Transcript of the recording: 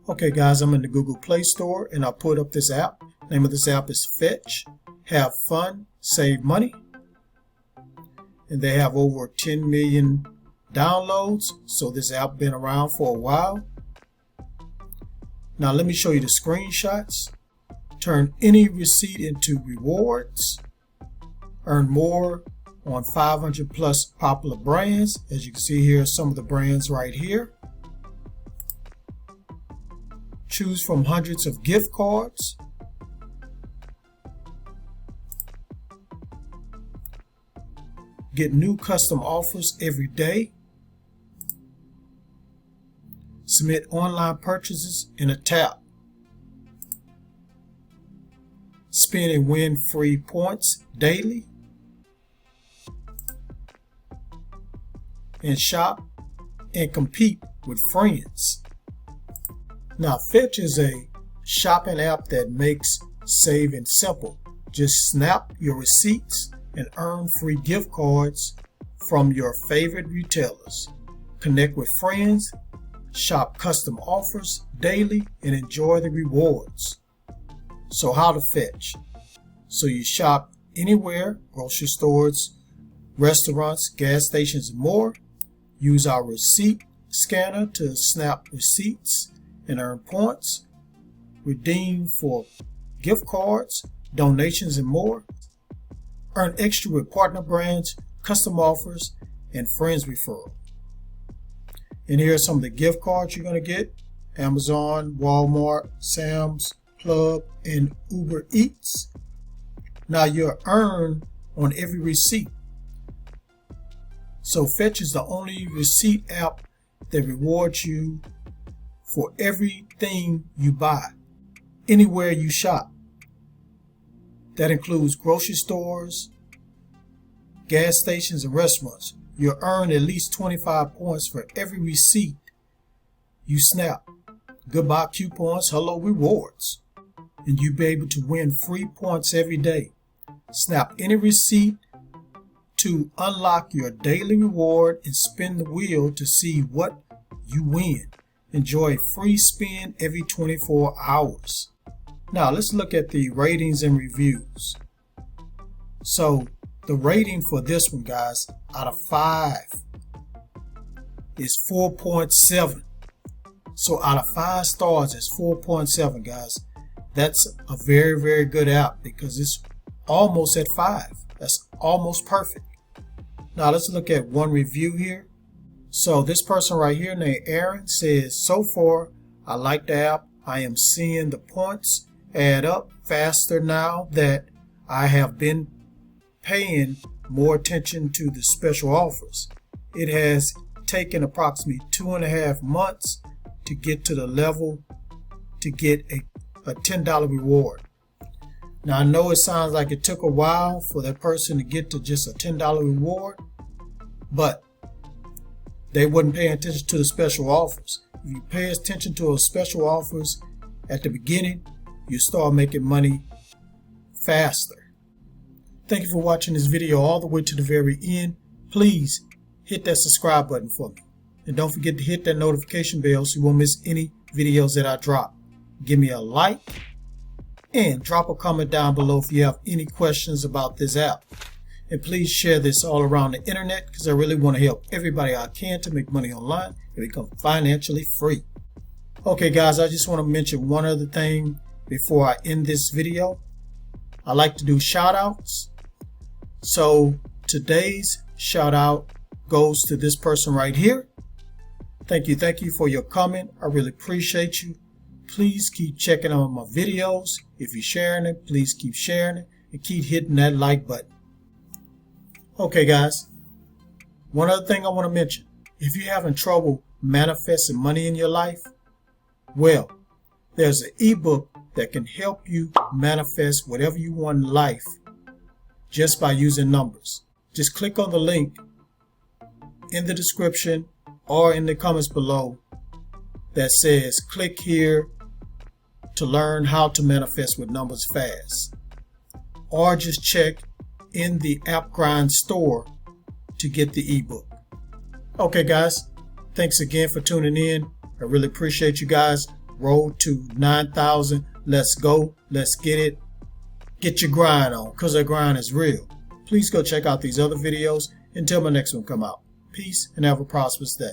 Okay guys, I'm in the Google Play Store and I put up this app. Name of this app is Fetch. Have fun, save money. And they have over 10 million downloads. So this app been around for a while. Now let me show you the screenshots. Turn any receipt into rewards. Earn more on 500 plus popular brands. As you can see here, some of the brands right here. Choose from hundreds of gift cards. Get new custom offers every day. Submit online purchases in a tap. Spend and win free points daily. And shop and compete with friends. Now, Fetch is a shopping app that makes saving simple. Just snap your receipts and earn free gift cards from your favorite retailers. Connect with friends, shop custom offers daily, and enjoy the rewards. So how to Fetch? So you shop anywhere, grocery stores, restaurants, gas stations, and more. Use our receipt scanner to snap receipts and earn points. Redeem for gift cards, donations, and more. Earn extra with partner brands, custom offers, and friends referral. And here are some of the gift cards you're going to get. Amazon, Walmart, Sam's Club, and Uber Eats. Now you'll earn on every receipt. So Fetch is the only receipt app that rewards you for everything you buy, anywhere you shop. That includes grocery stores, gas stations, and restaurants. You'll earn at least 25 points for every receipt you snap. Goodbye coupons, hello rewards. And you'll be able to win free points every day. Snap any receipt to unlock your daily reward and spin the wheel to see what you win. Enjoy a free spin every 24 hours. Now let's look at the ratings and reviews. So the rating for this one, guys, out of 5 is 4.7. So out of 5 stars, it's 4.7, guys. That's a very, very good app because it's almost at 5. That's almost perfect. Now let's look at one review here. So this person right here named Aaron says, so far I like the app. I am seeing the points add up faster now that I have been paying more attention to the special offers. It has taken approximately 2.5 months to get to the level to get a $10 reward. Now I know it sounds like it took a while for that person to get to just a $10 reward, but they wasn't paying attention to the special offers. If you pay attention to those special offers at the beginning, you start making money faster. Thank you for watching this video all the way to the very end. Please hit that subscribe button for me. And don't forget to hit that notification bell so you won't miss any videos that I drop. Give me a like and drop a comment down below if you have any questions about this app. And please share this all around the internet because I really want to help everybody I can to make money online and become financially free. Okay guys, I just want to mention one other thing before I end this video. I like to do shout outs. So today's shout out goes to this person right here. Thank you for your comment. I really appreciate you. Please keep checking out my videos. If you're sharing it, please keep sharing it and keep hitting that like button. Okay guys, one other thing I want to mention. If you're having trouble manifesting money in your life, well, there's an ebook that can help you manifest whatever you want in life just by using numbers. Just click on the link in the description or in the comments below that says click here to learn how to manifest with numbers fast. Or just check in the AppGrind store to get the ebook. Okay guys, thanks again for tuning in. I really appreciate you guys. road to 9,000. Let's go. Let's get it. Get your grind on, because that grind is real. Please go check out these other videos until my next one come out. Peace and have a prosperous day.